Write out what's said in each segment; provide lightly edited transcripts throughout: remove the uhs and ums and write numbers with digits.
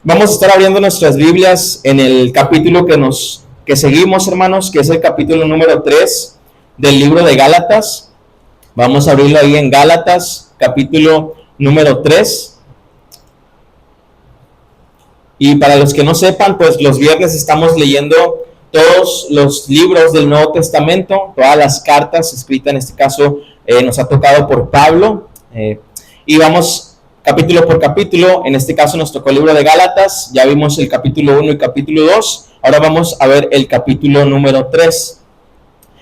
Vamos a estar abriendo nuestras Biblias en el capítulo que seguimos, hermanos, que es el capítulo número 3 del libro de Gálatas. Vamos a abrirlo ahí en Gálatas, capítulo número 3. Y para los que no sepan, pues los viernes estamos leyendo todos los libros del Nuevo Testamento, todas las cartas escritas, en este caso nos ha tocado por Pablo, y vamos capítulo por capítulo. En este caso nos tocó el libro de Gálatas, ya vimos el capítulo 1 y capítulo 2, ahora vamos a ver el capítulo número 3.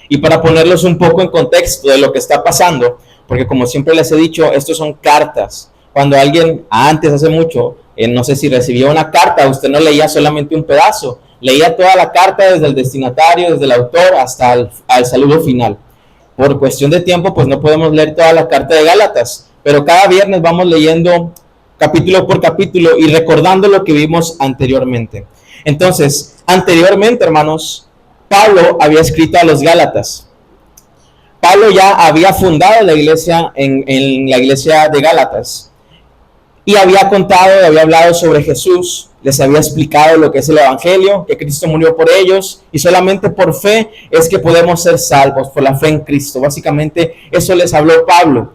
Y para ponerlos un poco en contexto de lo que está pasando, porque como siempre les he dicho, estos son cartas. Cuando alguien antes, hace mucho, no sé si recibió una carta, usted no leía solamente un pedazo, leía toda la carta desde el destinatario, desde el autor hasta el saludo final. Por cuestión de tiempo, pues no podemos leer toda la carta de Gálatas, pero cada viernes vamos leyendo capítulo por capítulo y recordando lo que vimos anteriormente. Entonces, anteriormente, hermanos, Pablo había escrito a los Gálatas. Pablo ya había fundado la iglesia en la iglesia de Gálatas. Y había contado, había hablado sobre Jesús, les había explicado lo que es el Evangelio, que Cristo murió por ellos, y solamente por fe es que podemos ser salvos, por la fe en Cristo. Básicamente eso les habló Pablo.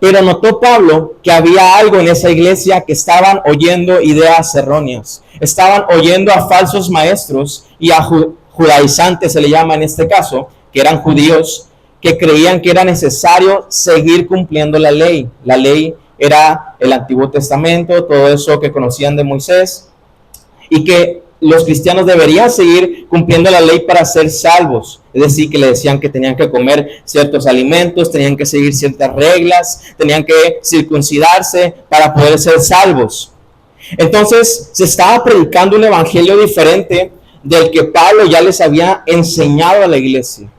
Pero notó Pablo que había algo en esa iglesia, que estaban oyendo ideas erróneas, estaban oyendo a falsos maestros y a judaizantes, se le llama en este caso, que eran judíos, que creían que era necesario seguir cumpliendo la ley. La ley era el Antiguo Testamento, todo eso que conocían de Moisés, y que los cristianos deberían seguir cumpliendo la ley para ser salvos. Es decir, que le decían que tenían que comer ciertos alimentos, tenían que seguir ciertas reglas, tenían que circuncidarse para poder ser salvos. Entonces se estaba predicando un evangelio diferente del que Pablo ya les había enseñado a la iglesia.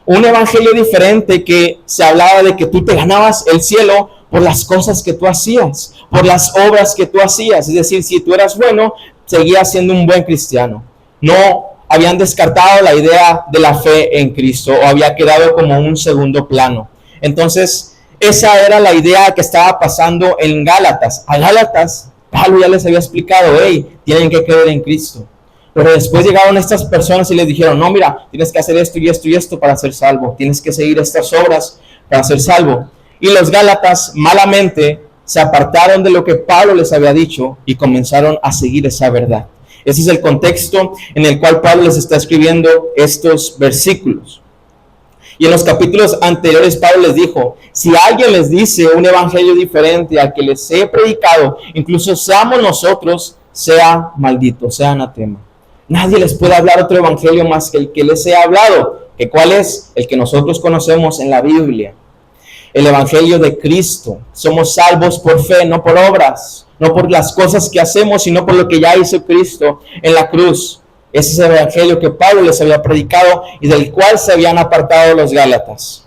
Un evangelio diferente que se hablaba de que tú te ganabas el cielo por las cosas que tú hacías, por las obras que tú hacías. Es decir, si tú eras bueno, seguías siendo un buen cristiano. No habían descartado la idea de la fe en Cristo, o había quedado como un segundo plano. Entonces, esa era la idea que estaba pasando en Gálatas. A Gálatas, Pablo ya les había explicado, hey, tienen que creer en Cristo. Pero después llegaron estas personas y les dijeron, no, mira, tienes que hacer esto y esto y esto para ser salvo. Tienes que seguir estas obras para ser salvo. Y los Gálatas malamente se apartaron de lo que Pablo les había dicho y comenzaron a seguir esa verdad. Ese es el contexto en el cual Pablo les está escribiendo estos versículos. Y en los capítulos anteriores Pablo les dijo, si alguien les dice un evangelio diferente al que les he predicado, incluso seamos nosotros, sea maldito, sea anatema. Nadie les puede hablar otro evangelio más que el que les he hablado. ¿Que cuál es? El que nosotros conocemos en la Biblia. El evangelio de Cristo. Somos salvos por fe, no por obras, no por las cosas que hacemos, sino por lo que ya hizo Cristo en la cruz. Ese es el evangelio que Pablo les había predicado y del cual se habían apartado los Gálatas.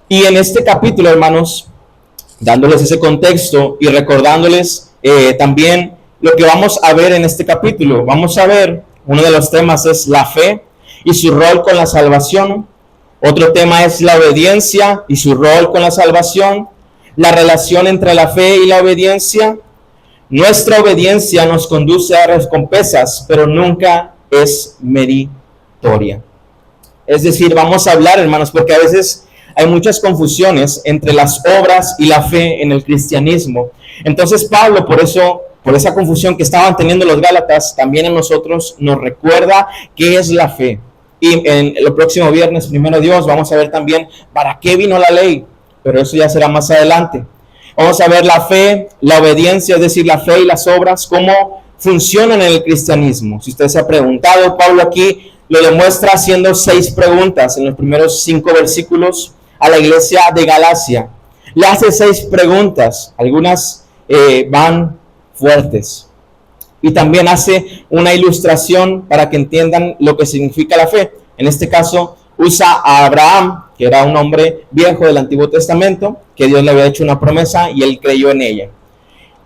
Y en este capítulo, hermanos, dándoles ese contexto y recordándoles también lo que vamos a ver en este capítulo. Vamos a ver, uno de los temas es la fe y su rol con la salvación. Otro tema es la obediencia y su rol con la salvación. La relación entre la fe y la obediencia. Nuestra obediencia nos conduce a recompensas, pero nunca es meritoria. Es decir, vamos a hablar, hermanos, porque a veces hay muchas confusiones entre las obras y la fe en el cristianismo. Entonces Pablo, por esa confusión que estaban teniendo los Gálatas, también a nosotros nos recuerda qué es la fe. Y en el próximo viernes, primero Dios, vamos a ver también para qué vino la ley, pero eso ya será más adelante. Vamos a ver la fe, la obediencia, es decir, la fe y las obras, cómo funcionan en el cristianismo. Si usted se ha preguntado, Pablo aquí lo demuestra haciendo 6 preguntas en los primeros 5 versículos a la iglesia de Galacia. Le hace 6 preguntas, algunas van fuertes. Y también hace una ilustración para que entiendan lo que significa la fe. En este caso usa a Abraham, que era un hombre viejo del Antiguo Testamento, que Dios le había hecho una promesa y él creyó en ella.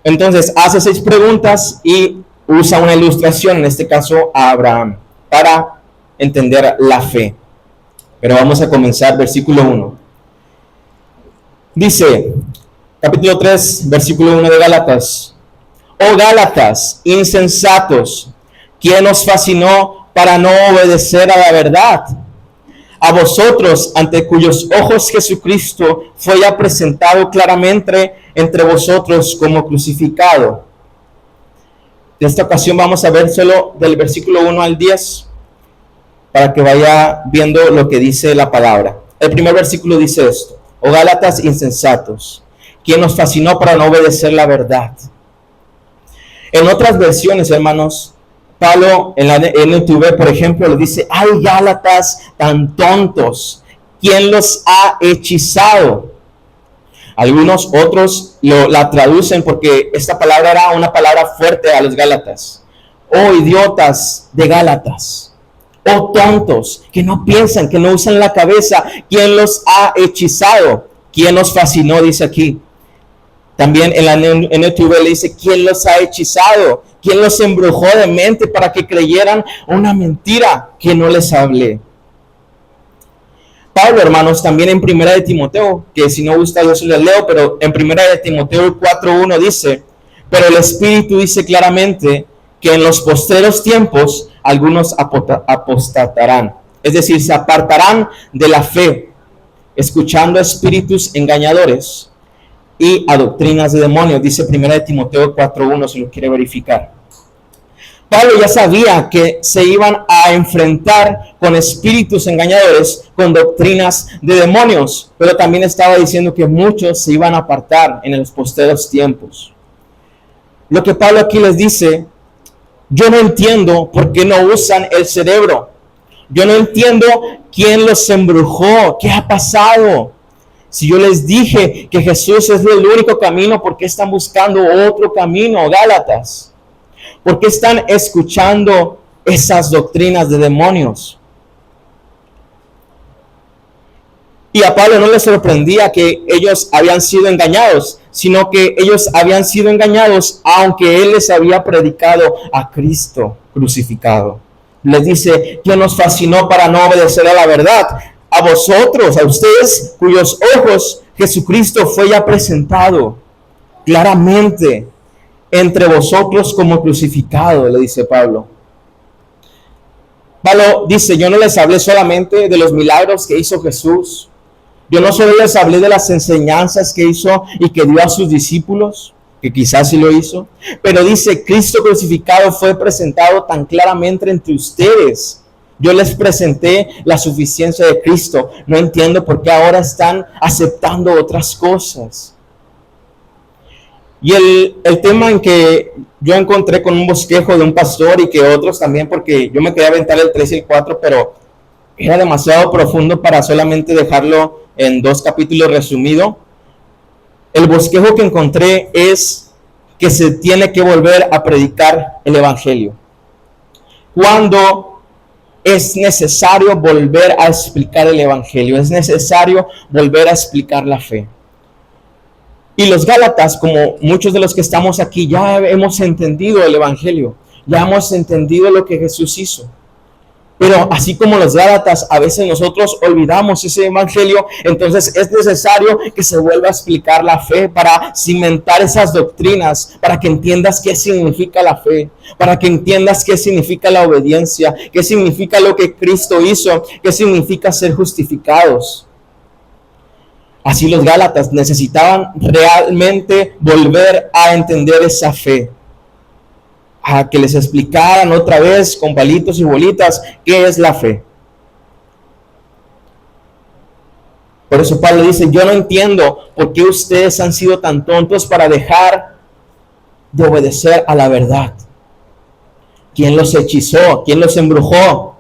Entonces hace 6 preguntas y usa una ilustración, en este caso a Abraham, para entender la fe. Pero vamos a comenzar versículo 1. Dice, capítulo 3, versículo 1 de Gálatas: Oh Gálatas, insensatos, ¿quién os fascinó para no obedecer a la verdad? A vosotros, ante cuyos ojos Jesucristo fue ya presentado claramente entre vosotros como crucificado. En esta ocasión vamos a ver solo del versículo 1 al 10, para que vaya viendo lo que dice la palabra. El primer versículo dice esto: oh Gálatas insensatos, ¿quién nos fascinó para no obedecer la verdad? En otras versiones, hermanos, Pablo en la NTV, por ejemplo, le dice: ay, Gálatas tan tontos, ¿quién los ha hechizado? Algunos otros la traducen, porque esta palabra era una palabra fuerte a los Gálatas. Oh idiotas de Gálatas, oh tontos, que no piensan, que no usan la cabeza, ¿quién los ha hechizado? ¿Quién los fascinó? Dice aquí. También en la NTV le dice: ¿quién los ha hechizado? ¿Quién los embrujó de mente para que creyeran una mentira que no les hablé? Pablo, hermanos, también en Primera de Timoteo, que si no gusta yo se les leo, pero en Primera de Timoteo 4:1 dice: pero el Espíritu dice claramente que en los postreros tiempos algunos apostatarán, es decir, se apartarán de la fe, escuchando a espíritus engañadores y a doctrinas de demonios. Dice Primera de Timoteo 4:1, si lo quiere verificar. Pablo ya sabía que se iban a enfrentar con espíritus engañadores, con doctrinas de demonios, pero también estaba diciendo que muchos se iban a apartar en los postreros tiempos. Lo que Pablo aquí les dice: yo no entiendo por qué no usan el cerebro. Yo no entiendo quién los embrujó, qué ha pasado. Si yo les dije que Jesús es el único camino, ¿por qué están buscando otro camino, Gálatas? ¿Por qué están escuchando esas doctrinas de demonios? Y a Pablo no le sorprendía que ellos habían sido engañados, sino que ellos habían sido engañados aunque él les había predicado a Cristo crucificado. Les dice: ¿quién nos fascinó para no obedecer a la verdad? A vosotros, a ustedes, cuyos ojos Jesucristo fue ya presentado claramente entre vosotros como crucificado, le dice Pablo. Pablo dice: yo no les hablé solamente de los milagros que hizo Jesús. Yo no solo les hablé de las enseñanzas que hizo y que dio a sus discípulos, que quizás sí lo hizo, pero dice: Cristo crucificado fue presentado tan claramente entre ustedes. Yo les presenté la suficiencia de Cristo. No entiendo por qué ahora están aceptando otras cosas. Y el tema en que yo encontré con un bosquejo de un pastor y que otros también, porque yo me quería aventar el 3 y el 4, pero era demasiado profundo para solamente dejarlo en 2 capítulos resumido. El bosquejo que encontré es que se tiene que volver a predicar el evangelio. Cuando es necesario volver a explicar el evangelio, es necesario volver a explicar la fe. Y los Gálatas, como muchos de los que estamos aquí, ya hemos entendido el evangelio, ya hemos entendido lo que Jesús hizo. Pero así como los Gálatas, a veces nosotros olvidamos ese evangelio, entonces es necesario que se vuelva a explicar la fe para cimentar esas doctrinas, para que entiendas qué significa la fe, para que entiendas qué significa la obediencia, qué significa lo que Cristo hizo, qué significa ser justificados. Así los Gálatas necesitaban realmente volver a entender esa fe, a que les explicaran otra vez con palitos y bolitas qué es la fe. Por eso Pablo dice: yo no entiendo por qué ustedes han sido tan tontos para dejar de obedecer a la verdad. ¿Quién los hechizó? ¿Quién los embrujó?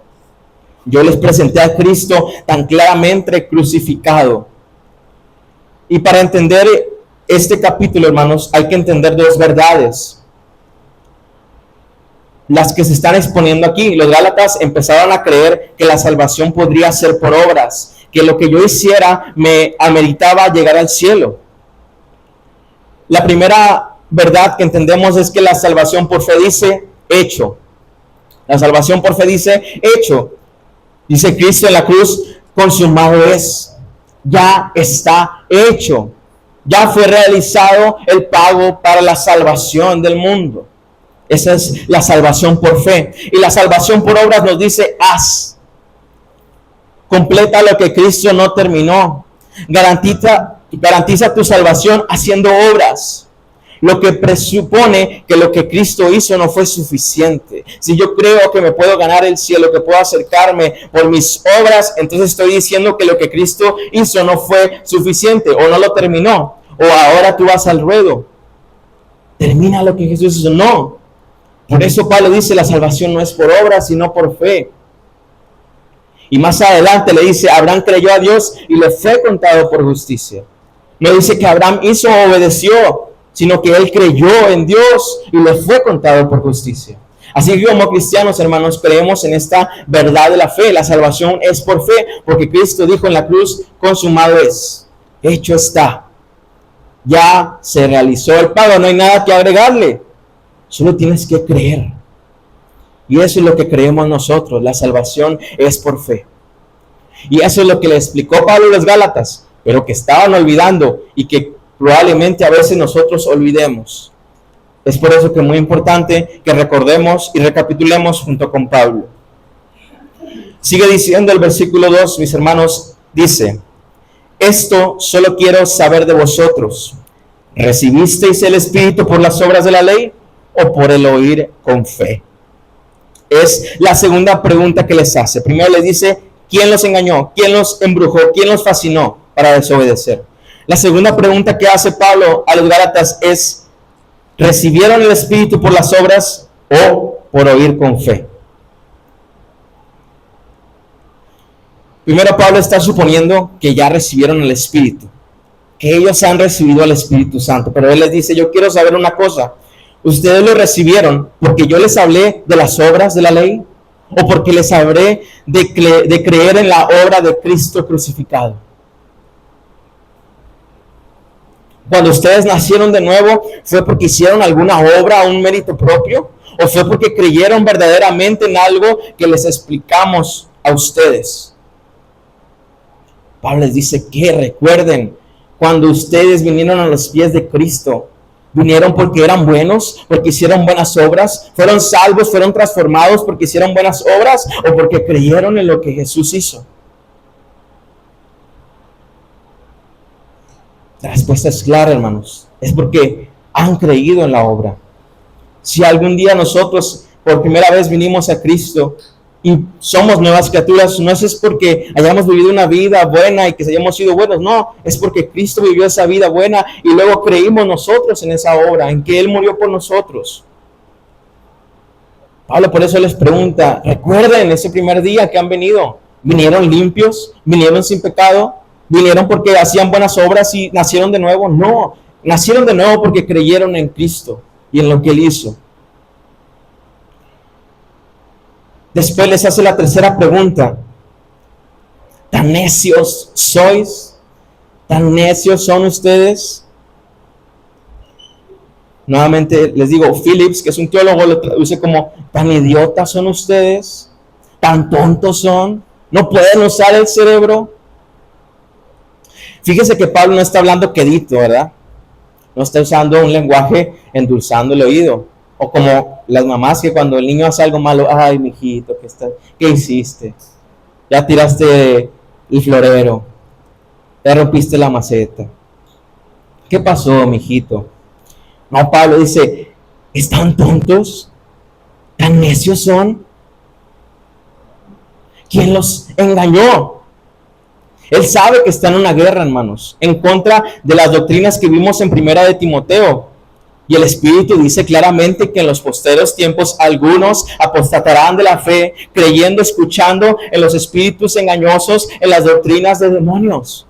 Yo les presenté a Cristo tan claramente crucificado. Y para entender este capítulo, hermanos, hay que entender 2 verdades. Las que se están exponiendo aquí. Los Gálatas empezaron a creer que la salvación podría ser por obras, que lo que yo hiciera me ameritaba llegar al cielo. La primera verdad que entendemos es que la salvación por fe dice hecho. La salvación por fe dice hecho. Dice Cristo en la cruz: consumado es, ya está hecho. Ya fue realizado el pago para la salvación del mundo. Esa es la salvación por fe. Y la salvación por obras nos dice, haz. Completa lo que Cristo no terminó. Garantiza tu salvación haciendo obras. Lo que presupone que lo que Cristo hizo no fue suficiente. Si yo creo que me puedo ganar el cielo, que puedo acercarme por mis obras, entonces estoy diciendo que lo que Cristo hizo no fue suficiente o no lo terminó. O ahora tú vas al ruedo. Termina lo que Jesús hizo. No. Por eso Pablo dice, la salvación no es por obras, sino por fe. Y más adelante le dice, Abraham creyó a Dios y le fue contado por justicia. No dice que Abraham hizo o obedeció, sino que él creyó en Dios y le fue contado por justicia. Así que como cristianos, hermanos, creemos en esta verdad de la fe. La salvación es por fe, porque Cristo dijo en la cruz, consumado es, hecho está. Ya se realizó el pago, no hay nada que agregarle. Solo tienes que creer. Y eso es lo que creemos nosotros. La salvación es por fe. Y eso es lo que le explicó Pablo a los Gálatas, pero que estaban olvidando y que probablemente a veces nosotros olvidemos. Es por eso que es muy importante que recordemos y recapitulemos junto con Pablo. Sigue diciendo el versículo 2, mis hermanos, dice, esto solo quiero saber de vosotros. ¿Recibisteis el Espíritu por las obras de la ley o por el oír con fe? Es la segunda pregunta que les hace. Primero les dice, ¿quién los engañó? ¿Quién los embrujó? ¿Quién los fascinó para desobedecer? La segunda pregunta que hace Pablo a los Gálatas es, ¿recibieron el Espíritu por las obras o por oír con fe? Primero Pablo está suponiendo que ya recibieron el Espíritu, que ellos han recibido el Espíritu Santo, pero él les dice, yo quiero saber una cosa, ¿ustedes lo recibieron porque yo les hablé de las obras de la ley o porque les hablé de creer en la obra de Cristo crucificado? Cuando ustedes nacieron de nuevo, ¿fue porque hicieron alguna obra, un mérito propio? ¿O fue porque creyeron verdaderamente en algo que les explicamos a ustedes? Pablo les dice que recuerden, cuando ustedes vinieron a los pies de Cristo, vinieron porque eran buenos, porque hicieron buenas obras, fueron salvos, fueron transformados porque hicieron buenas obras o porque creyeron en lo que Jesús hizo. La respuesta es clara, hermanos, es porque han creído en la obra. Si algún día nosotros por primera vez vinimos a Cristo y somos nuevas criaturas, no es porque hayamos vivido una vida buena y que hayamos sido buenos, no, es porque Cristo vivió esa vida buena y luego creímos nosotros en esa obra, en que Él murió por nosotros. Pablo por eso les pregunta, ¿recuerden ese primer día que han venido? ¿Vinieron limpios? ¿Vinieron sin pecado? ¿Vinieron porque hacían buenas obras y nacieron de nuevo? No, nacieron de nuevo porque creyeron en Cristo y en lo que Él hizo. Después les hace la tercera pregunta. ¿Tan necios sois? ¿Tan necios son ustedes? Nuevamente les digo, Phillips, que es un teólogo, lo traduce como, ¿tan idiotas son ustedes? ¿Tan tontos son? ¿No pueden usar el cerebro? Fíjese que Pablo no está hablando quedito, ¿verdad? No está usando un lenguaje endulzando el oído. O como las mamás que cuando el niño hace algo malo, ay, mijito, ¿qué hiciste? Ya tiraste el florero, ya rompiste la maceta. ¿Qué pasó, mijito? No, Pablo dice, ¿están tontos? ¿Tan necios son? ¿Quién los engañó? Él sabe que está en una guerra, hermanos, en contra de las doctrinas que vimos en Primera de Timoteo. Y el Espíritu dice claramente que en los posteriores tiempos algunos apostatarán de la fe, creyendo, escuchando en los espíritus engañosos, en las doctrinas de demonios.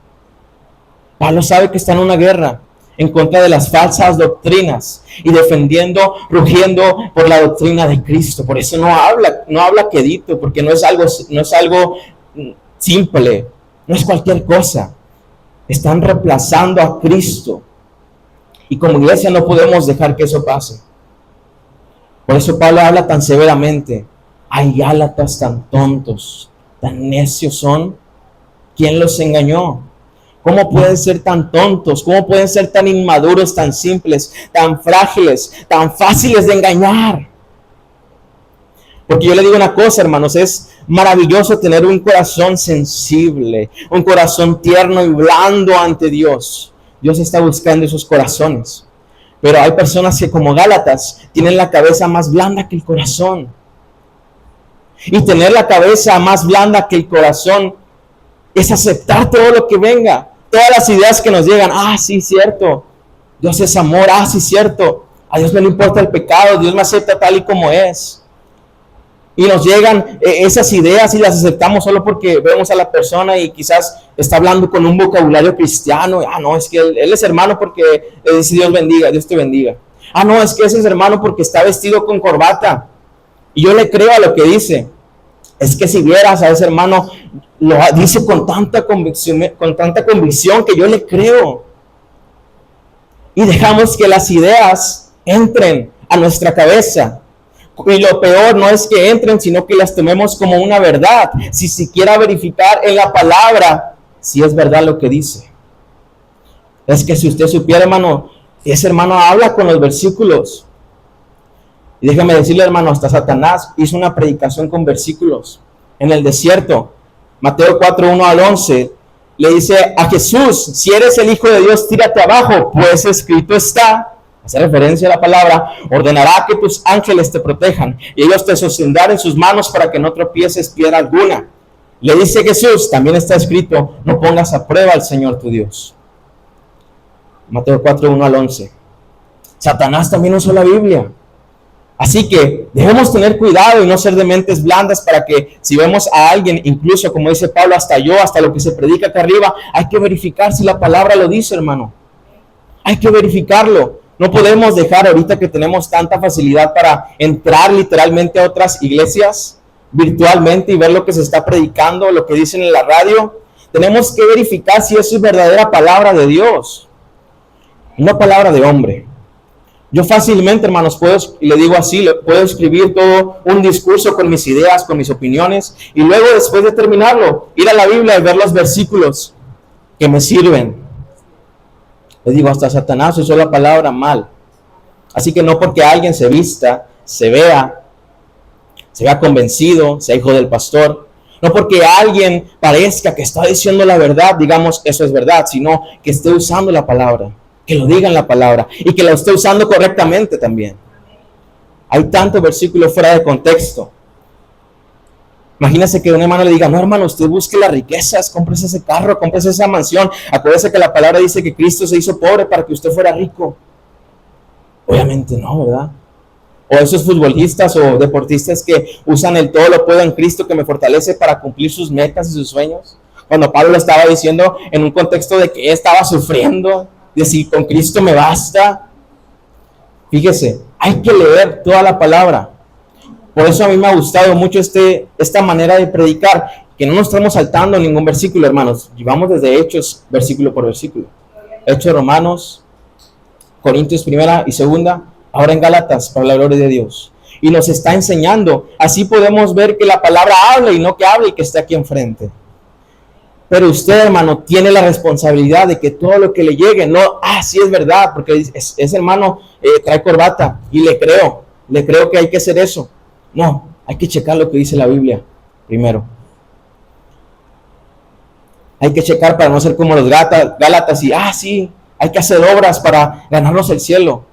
Pablo sabe que está en una guerra en contra de las falsas doctrinas y defendiendo, rugiendo por la doctrina de Cristo. Por eso no habla quedito, porque no es algo simple, no es cualquier cosa. Están reemplazando a Cristo. Y como iglesia no podemos dejar que eso pase. Por eso Pablo habla tan severamente. Hay Gálatas tan tontos, tan necios son. ¿Quién los engañó? ¿Cómo pueden ser tan tontos? ¿Cómo pueden ser tan inmaduros, tan simples, tan frágiles, tan fáciles de engañar? Porque yo le digo una cosa, hermanos, es maravilloso tener un corazón sensible, un corazón tierno y blando ante Dios. Dios está buscando esos corazones. Pero hay personas que, como Gálatas, tienen la cabeza más blanda que el corazón. Y tener la cabeza más blanda que el corazón es aceptar todo lo que venga. Todas las ideas que nos llegan, sí, cierto, Dios es amor, sí, cierto, a Dios no le importa el pecado, Dios me acepta tal y como es. Y nos llegan esas ideas y las aceptamos solo porque vemos a la persona y quizás está hablando con un vocabulario cristiano. No, es que él es hermano porque dice Dios bendiga, Dios te bendiga. No, es que ese es hermano porque está vestido con corbata. Y yo le creo a lo que dice. Es que si vieras a ese hermano, lo dice con tanta convicción que yo le creo. Y dejamos que las ideas entren a nuestra cabeza. Y lo peor no es que entren, sino que las tomemos como una verdad, si siquiera verificar en la palabra si es verdad lo que dice. Es que si usted supiera, hermano, ese hermano habla con los versículos. Y déjame decirle, hermano, hasta Satanás hizo una predicación con versículos en el desierto. Mateo 4, 1 al 11, le dice a Jesús: si eres el Hijo de Dios, tírate abajo, pues escrito está. Hace referencia a la palabra: ordenará que tus ángeles te protejan y ellos te sostendrán en sus manos para que no tropieces piedra alguna. Le dice Jesús: también está escrito, no pongas a prueba al Señor tu Dios. Mateo 4, 1 al 11. Satanás también usó la Biblia. Así que debemos tener cuidado y no ser de mentes blandas para que si vemos a alguien, incluso como dice Pablo, hasta lo que se predica acá arriba, hay que verificar si la palabra lo dice, hermano. Hay que verificarlo. No podemos dejar, ahorita que tenemos tanta facilidad para entrar literalmente a otras iglesias virtualmente y ver lo que se está predicando, lo que dicen en la radio. Tenemos que verificar si eso es verdadera palabra de Dios, no palabra de hombre. Yo fácilmente, hermanos, le digo así, puedo escribir todo un discurso con mis ideas, con mis opiniones, y luego, después de terminarlo, ir a la Biblia y ver los versículos que me sirven. Les digo, hasta Satanás usó la palabra mal. Así que no porque alguien se vista, se vea convencido, sea hijo del pastor, no porque alguien parezca que está diciendo la verdad, digamos, eso es verdad, sino que esté usando la palabra, que lo diga en la palabra y que la esté usando correctamente también. Hay tantos versículos fuera de contexto. Imagínese que un hermano le diga: no, hermano, usted busque las riquezas, cómprese ese carro, cómprese esa mansión. Acuérdese que la palabra dice que Cristo se hizo pobre para que usted fuera rico. Obviamente no, ¿verdad? O esos futbolistas o deportistas que usan el todo lo puedo en Cristo que me fortalece para cumplir sus metas y sus sueños. Cuando Pablo lo estaba diciendo en un contexto de que estaba sufriendo, de si con Cristo me basta. Fíjese, hay que leer toda la palabra. Por eso a mí me ha gustado mucho esta manera de predicar, que no nos estamos saltando ningún versículo, hermanos. Llevamos desde Hechos, versículo por versículo. Hechos, Romanos, Corintios, primera y segunda, ahora en Gálatas, para la gloria de Dios. Y nos está enseñando. Así podemos ver que la palabra habla y no que habla y que está aquí enfrente. Pero usted, hermano, tiene la responsabilidad de que todo lo que le llegue, no, sí es verdad, porque ese hermano trae corbata y le creo que hay que hacer eso. No, hay que checar lo que dice la Biblia primero. Hay que checar para no ser como los Gálatas y, sí, hay que hacer obras para ganarnos el cielo.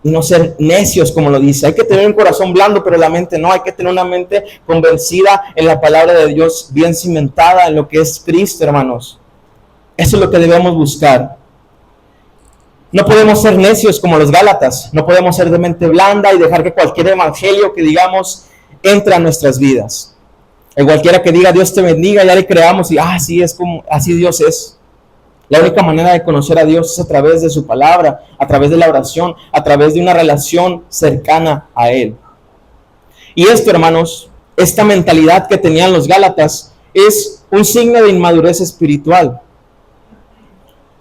Y no ser necios como lo dice. Hay que tener un corazón blando, pero la mente no. Hay que tener una mente convencida en la palabra de Dios, bien cimentada en lo que es Cristo, hermanos. Eso es lo que debemos buscar. No podemos ser necios como los Gálatas. No podemos ser de mente blanda y dejar que cualquier evangelio que digamos entre a nuestras vidas. Cualquiera que diga Dios te bendiga, ya le creamos y sí, es como así Dios es. La única manera de conocer a Dios es a través de su palabra, a través de la oración, a través de una relación cercana a Él. Y esto, hermanos, esta mentalidad que tenían los Gálatas es un signo de inmadurez espiritual.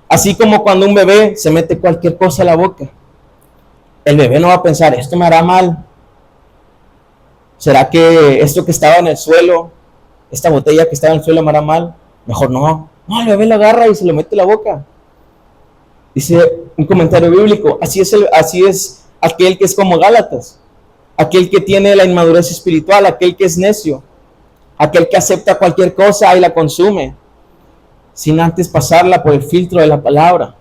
Así como cuando un bebé se mete cualquier cosa a la boca, el bebé no va a pensar, esto me hará mal. ¿Será que esto que estaba en el suelo, esta botella que estaba en el suelo me hará mal? Mejor no, No, el bebé lo agarra y se lo mete en la boca. Dice un comentario bíblico, así es aquel que es como Gálatas, aquel que tiene la inmadurez espiritual, aquel que es necio, aquel que acepta cualquier cosa y la consume, sin antes pasarla por el filtro de la palabra.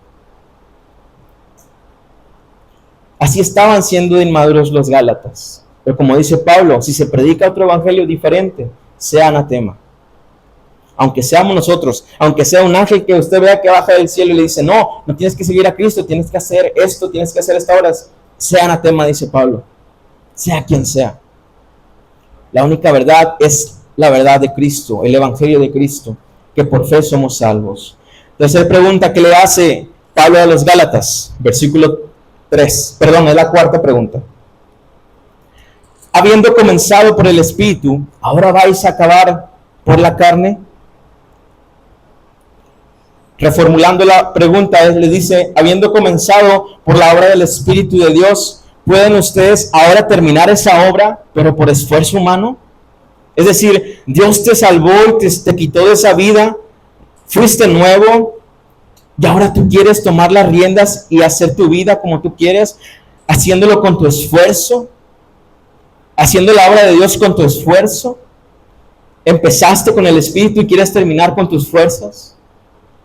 Así estaban siendo inmaduros los Gálatas. Pero como dice Pablo, si se predica otro evangelio diferente, sea anatema. Aunque seamos nosotros, aunque sea un ángel que usted vea que baja del cielo y le dice, no tienes que seguir a Cristo, tienes que hacer esto, tienes que hacer esta hora, sea anatema, dice Pablo. Sea quien sea. La única verdad es la verdad de Cristo, el evangelio de Cristo, que por fe somos salvos. Tercera pregunta que le hace Pablo a los Gálatas, versículo 3, perdón, es la cuarta pregunta. Habiendo comenzado por el Espíritu, ¿ahora vais a acabar por la carne? Reformulando la pregunta, le dice, habiendo comenzado por la obra del Espíritu de Dios, ¿pueden ustedes ahora terminar esa obra, pero por esfuerzo humano? Es decir, Dios te salvó y te quitó de esa vida, fuiste nuevo, y ahora tú quieres tomar las riendas y hacer tu vida como tú quieres, haciéndolo con tu esfuerzo, haciendo la obra de Dios con tu esfuerzo. Empezaste con el Espíritu y quieres terminar con tus fuerzas,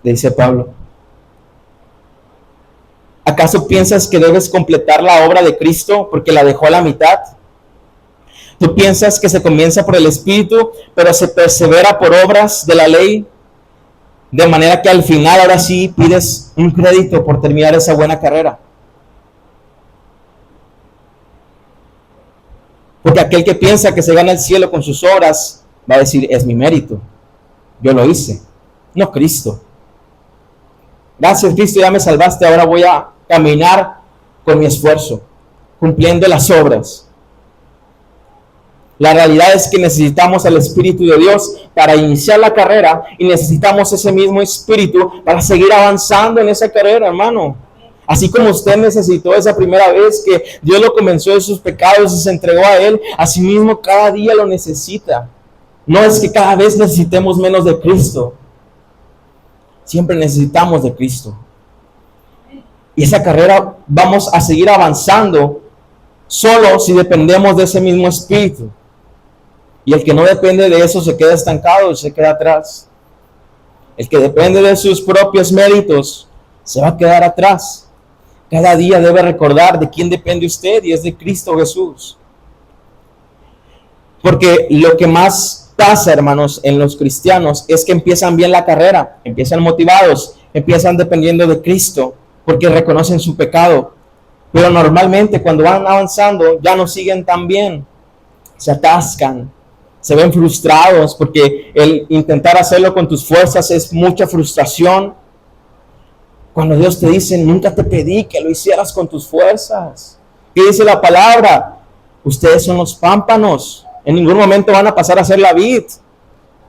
le dice Pablo. ¿Acaso piensas que debes completar la obra de Cristo porque la dejó a la mitad? ¿Tú piensas que se comienza por el Espíritu, pero se persevera por obras de la ley? De manera que al final ahora sí pides un crédito por terminar esa buena carrera. Porque aquel que piensa que se gana el cielo con sus obras, va a decir, es mi mérito. Yo lo hice, no Cristo. Gracias Cristo, ya me salvaste, ahora voy a caminar con mi esfuerzo, cumpliendo las obras. La realidad es que necesitamos al Espíritu de Dios para iniciar la carrera y necesitamos ese mismo Espíritu para seguir avanzando en esa carrera, hermano. Así como usted necesitó esa primera vez que Dios lo convenció de sus pecados y se entregó a Él, así mismo cada día lo necesita. No es que cada vez necesitemos menos de Cristo. Siempre necesitamos de Cristo. Y esa carrera vamos a seguir avanzando solo si dependemos de ese mismo Espíritu. Y el que no depende de eso se queda estancado, se queda atrás. El que depende de sus propios méritos se va a quedar atrás. Cada día debe recordar de quién depende usted y es de Cristo Jesús. Porque lo que más pasa, hermanos, en los cristianos es que empiezan bien la carrera, empiezan motivados, empiezan dependiendo de Cristo porque reconocen su pecado. Pero normalmente cuando van avanzando ya no siguen tan bien, se atascan, se ven frustrados porque el intentar hacerlo con tus fuerzas es mucha frustración. Cuando Dios te dice, nunca te pedí que lo hicieras con tus fuerzas. ¿Qué dice la palabra? Ustedes son los pámpanos. En ningún momento van a pasar a ser la vid.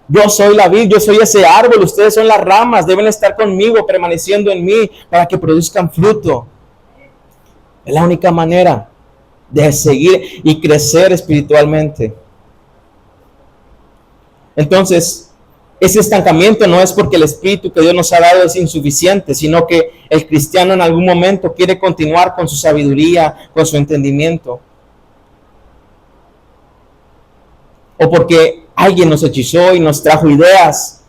Yo soy la vid, yo soy ese árbol. Ustedes son las ramas. Deben estar conmigo, permaneciendo en mí, para que produzcan fruto. Es la única manera de seguir y crecer espiritualmente. Entonces, ese estancamiento no es porque el Espíritu que Dios nos ha dado es insuficiente, sino que el cristiano en algún momento quiere continuar con su sabiduría, con su entendimiento. O porque alguien nos hechizó y nos trajo ideas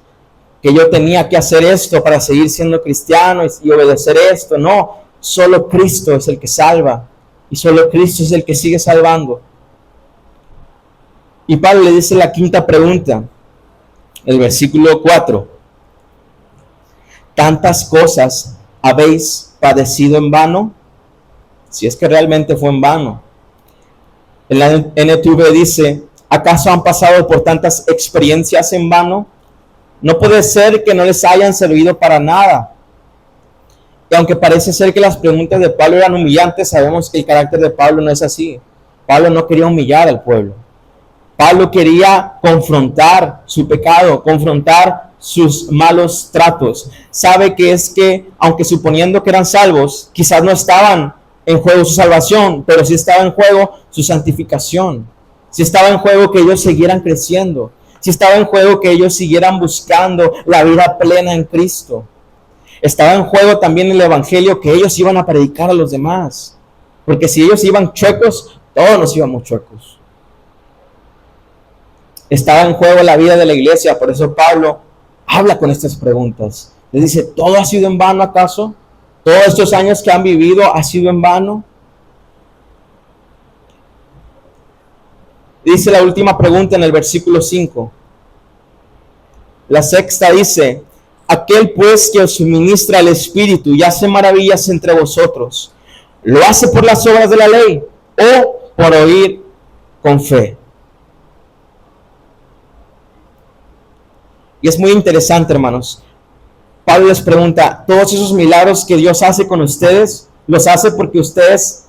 que yo tenía que hacer esto para seguir siendo cristiano y obedecer esto. No, solo Cristo es el que salva y solo Cristo es el que sigue salvando. Y Pablo le dice la quinta pregunta, el versículo 4. ¿Tantas cosas habéis padecido en vano? Si es que realmente fue en vano. En la NTV dice, ¿acaso han pasado por tantas experiencias en vano? No puede ser que no les hayan servido para nada. Y aunque parece ser que las preguntas de Pablo eran humillantes, sabemos que el carácter de Pablo no es así. Pablo no quería humillar al pueblo. Pablo quería confrontar su pecado, confrontar sus malos tratos. Sabe que es que, aunque suponiendo que eran salvos, quizás no estaban en juego su salvación, pero sí estaba en juego su santificación. Sí estaba en juego que ellos siguieran creciendo. Si estaba en juego que ellos siguieran buscando la vida plena en Cristo. Estaba en juego también el evangelio que ellos iban a predicar a los demás. Porque si ellos iban chuecos, todos nos íbamos chuecos. Estaba en juego la vida de la iglesia. Por eso Pablo habla con estas preguntas. Les dice, ¿todo ha sido en vano acaso? ¿Todos estos años que han vivido ha sido en vano? Dice la última pregunta en el versículo 5. La sexta dice, aquel pues que os suministra el Espíritu y hace maravillas entre vosotros, ¿lo hace por las obras de la ley o por oír con fe? Y es muy interesante, hermanos. Pablo les pregunta, ¿todos esos milagros que Dios hace con ustedes, los hace porque ustedes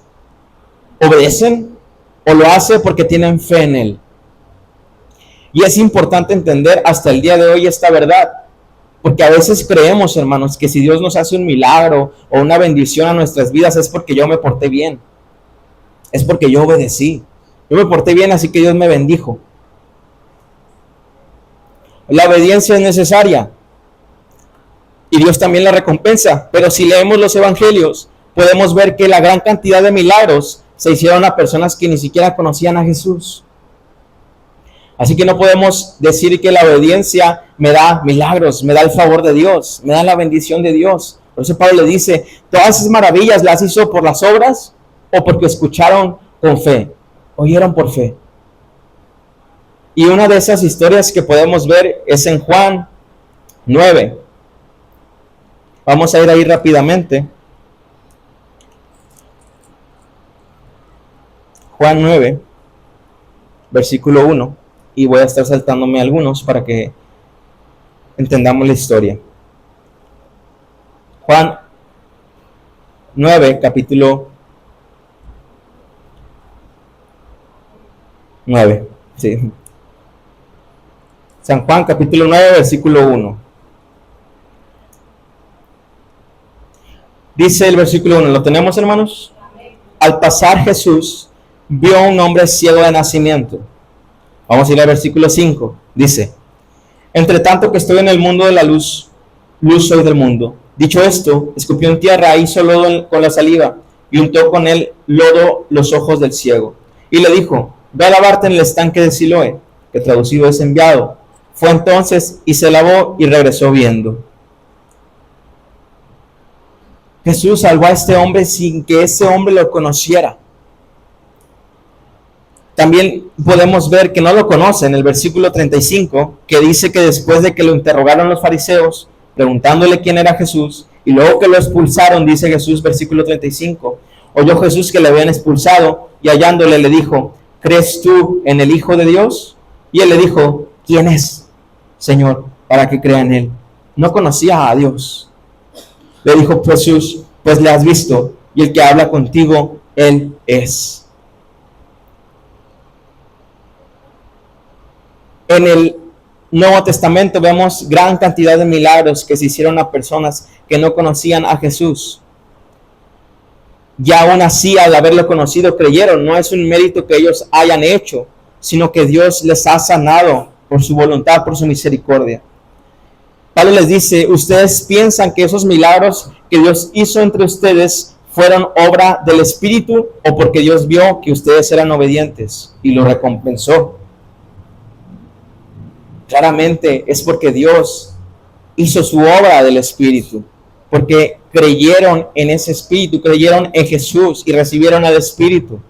obedecen o lo hace porque tienen fe en Él? Y es importante entender hasta el día de hoy esta verdad, porque a veces creemos, hermanos, que si Dios nos hace un milagro o una bendición a nuestras vidas es porque yo me porté bien, es porque yo obedecí, yo me porté bien, así que Dios me bendijo. La obediencia es necesaria y Dios también la recompensa, pero si leemos los evangelios podemos ver que la gran cantidad de milagros se hicieron a personas que ni siquiera conocían a Jesús. Así que no podemos decir que la obediencia me da milagros, me da el favor de Dios, me da la bendición de Dios. Por eso Pablo le dice, todas esas maravillas las hizo por las obras o porque escucharon con fe, oyeron por fe. Y una de esas historias que podemos ver es en Juan 9. Vamos a ir ahí rápidamente. Juan 9, versículo 1. Y voy a estar saltándome algunos para que entendamos la historia. Juan 9, capítulo 9. Sí. San Juan, capítulo 9, versículo 1. Dice el versículo 1, ¿lo tenemos, hermanos? Al pasar Jesús vio a un hombre ciego de nacimiento. Vamos a ir al versículo 5. Dice, entre tanto que estoy en el mundo de la luz, luz soy del mundo. Dicho esto, escupió en tierra, hizo lodo con la saliva y untó con el lodo los ojos del ciego. Y le dijo, ve a lavarte en el estanque de Siloé, que traducido es enviado. Fue entonces y se lavó y regresó viendo. Jesús salvó a este hombre sin que ese hombre lo conociera. También podemos ver que no lo conoce en el versículo 35, que dice que después de que lo interrogaron los fariseos, preguntándole quién era Jesús, y luego que lo expulsaron, dice Jesús, versículo 35, oyó Jesús que le habían expulsado, y hallándole le dijo, ¿crees tú en el Hijo de Dios? Y él le dijo, ¿quién es, Señor, para que crea en él? No conocía a Dios. Le dijo Jesús, pues le has visto, y el que habla contigo, él es. En el Nuevo Testamento vemos gran cantidad de milagros que se hicieron a personas que no conocían a Jesús. Y aún así, al haberlo conocido, creyeron. No es un mérito que ellos hayan hecho, sino que Dios les ha sanado por su voluntad, por su misericordia. Pablo les dice, ¿ustedes piensan que esos milagros que Dios hizo entre ustedes fueron obra del Espíritu o porque Dios vio que ustedes eran obedientes y lo recompensó? Claramente es porque Dios hizo su obra del Espíritu, porque creyeron en ese Espíritu, creyeron en Jesús y recibieron al Espíritu.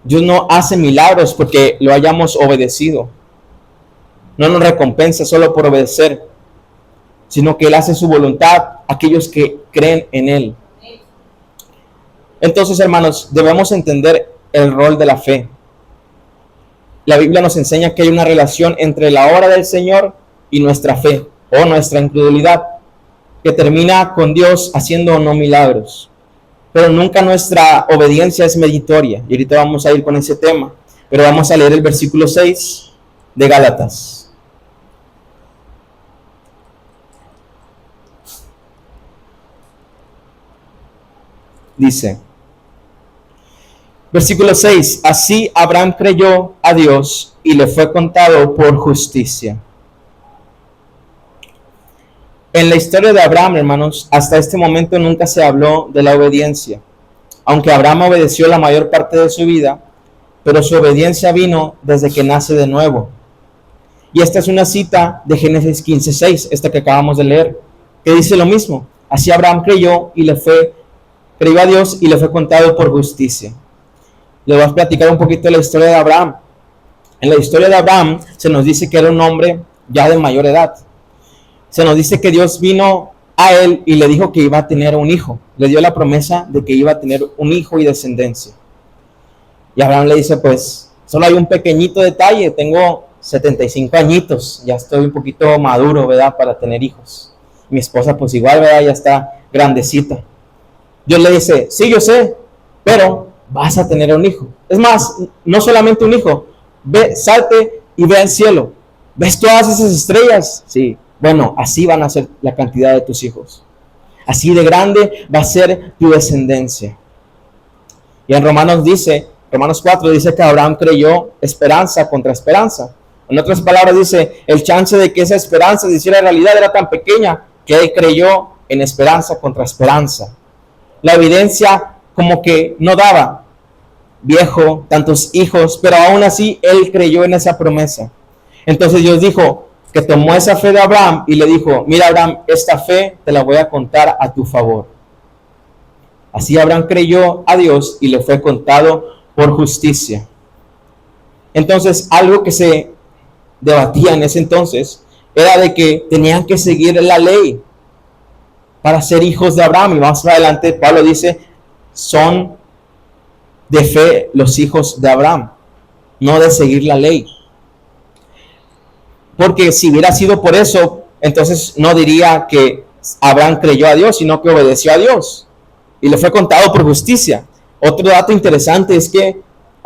Dios no hace milagros porque lo hayamos obedecido. No nos recompensa solo por obedecer, sino que Él hace su voluntad a aquellos que creen en Él. Entonces, hermanos, debemos entender el rol de la fe. La Biblia nos enseña que hay una relación entre la obra del Señor y nuestra fe o nuestra incredulidad, que termina con Dios haciendo o no milagros. Pero nunca nuestra obediencia es meritoria. Y ahorita vamos a ir con ese tema. Pero vamos a leer el versículo 6 de Gálatas. Dice, Versículo 6. Así Abraham creyó a Dios y le fue contado por justicia. En la historia de Abraham, hermanos, hasta este momento nunca se habló de la obediencia. Aunque Abraham obedeció la mayor parte de su vida, pero su obediencia vino desde que nace de nuevo. Y esta es una cita de Génesis 15:6, esta que acabamos de leer, que dice lo mismo. Así Abraham creyó a Dios y le fue contado por justicia. Le voy a platicar un poquito de la historia de Abraham. En la historia de Abraham se nos dice que era un hombre ya de mayor edad. Se nos dice que Dios vino a él y le dijo que iba a tener un hijo. Le dio la promesa de que iba a tener un hijo y descendencia. Y Abraham le dice, pues, solo hay un pequeñito detalle. Tengo 75 añitos. Ya estoy un poquito maduro, ¿verdad? Para tener hijos. Mi esposa, pues igual, ¿verdad? Ya está grandecita. Dios le dice, sí, yo sé, pero vas a tener un hijo. Es más, no solamente un hijo. Ve, salte y ve al cielo. ¿Ves todas esas estrellas? Sí. Bueno, así van a ser la cantidad de tus hijos. Así de grande va a ser tu descendencia. Y en Romanos 4 dice que Abraham creyó esperanza contra esperanza. En otras palabras dice, el chance de que esa esperanza se hiciera realidad era tan pequeña que él creyó en esperanza contra esperanza. La evidencia como que no daba, viejo, tantos hijos, pero aún así él creyó en esa promesa. Entonces Dios dijo que tomó esa fe de Abraham y le dijo, mira Abraham, esta fe te la voy a contar a tu favor. Así Abraham creyó a Dios y le fue contado por justicia. Entonces, algo que se debatía en ese entonces era de que tenían que seguir la ley para ser hijos de Abraham. Y más adelante Pablo dice, son de fe los hijos de Abraham, no de seguir la ley. Porque si hubiera sido por eso, entonces no diría que Abraham creyó a Dios, sino que obedeció a Dios y le fue contado por justicia. Otro dato interesante es que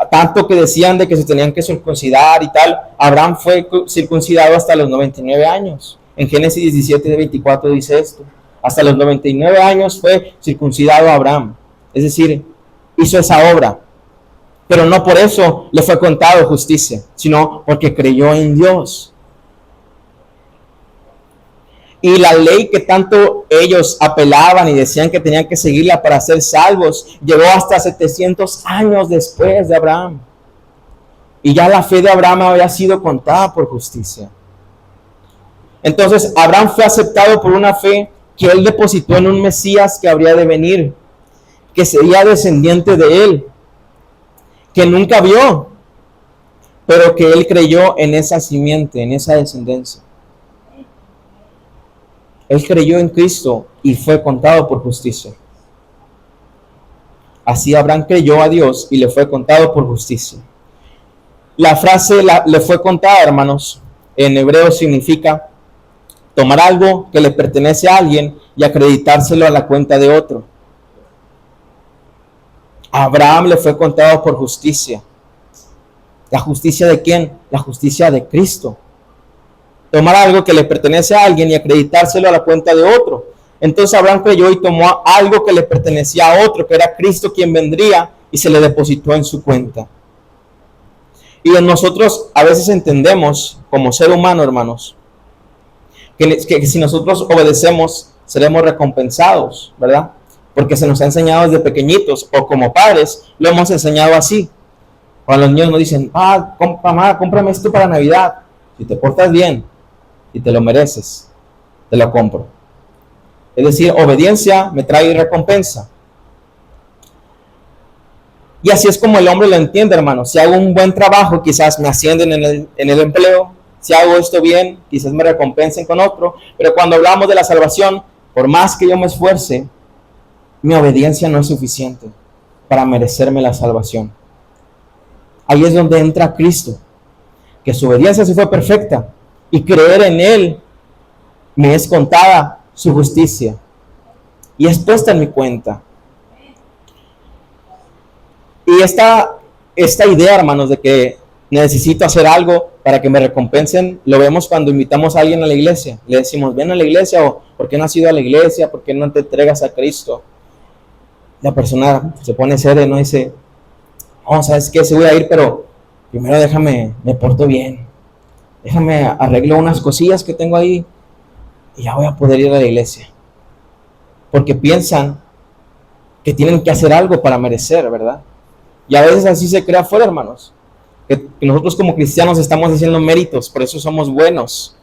tanto que decían de que se tenían que circuncidar y tal, Abraham fue circuncidado hasta los 99 años. En Génesis 17:24 dice esto. Hasta los 99 años fue circuncidado Abraham. Es decir, hizo esa obra. Pero no por eso le fue contado justicia, sino porque creyó en Dios. Y la ley que tanto ellos apelaban y decían que tenían que seguirla para ser salvos, llegó hasta 700 años después de Abraham. Y ya la fe de Abraham había sido contada por justicia. Entonces Abraham fue aceptado por una fe que él depositó en un Mesías que habría de venir, que sería descendiente de él, que nunca vio, pero que él creyó en esa simiente, en esa descendencia. Él creyó en Cristo y fue contado por justicia. Así Abraham creyó a Dios y le fue contado por justicia. La frase le fue contada, hermanos, en hebreo significa tomar algo que le pertenece a alguien y acreditárselo a la cuenta de otro. A Abraham le fue contado por justicia. ¿La justicia de quién? La justicia de Cristo. Tomar algo que le pertenece a alguien y acreditárselo a la cuenta de otro. Entonces Abraham creyó y tomó algo que le pertenecía a otro, que era Cristo quien vendría, y se le depositó en su cuenta. Y nosotros a veces entendemos, como ser humano, hermanos, que si nosotros obedecemos, seremos recompensados, ¿verdad? Porque se nos ha enseñado desde pequeñitos, o como padres, lo hemos enseñado así. Cuando los niños nos dicen, mamá, cómprame esto para Navidad. Si te portas bien y te lo mereces, te lo compro. Es decir, obediencia me trae recompensa. Y así es como el hombre lo entiende, hermano. Si hago un buen trabajo, quizás me ascienden en el empleo. Si hago esto bien, quizás me recompensen con otro. Pero cuando hablamos de la salvación, por más que yo me esfuerce, mi obediencia no es suficiente para merecerme la salvación. Ahí es donde entra Cristo, que su obediencia sí fue perfecta, y creer en Él me es contada su justicia y es puesta en mi cuenta. Y esta idea, hermanos, de que necesito hacer algo para que me recompensen, lo vemos cuando invitamos a alguien a la iglesia. Le decimos, ven a la iglesia, o ¿por qué no has ido a la iglesia? ¿Por qué no te entregas a Cristo? La persona se pone seria, ¿no? Dice, No, ¿sabes qué? Sí voy a ir, pero primero me porto bien. Déjame arreglo unas cosillas que tengo ahí y ya voy a poder ir a la iglesia. Porque piensan que tienen que hacer algo para merecer, ¿verdad? Y a veces así se crea afuera, hermanos. Que nosotros como cristianos estamos haciendo méritos, por eso somos buenos,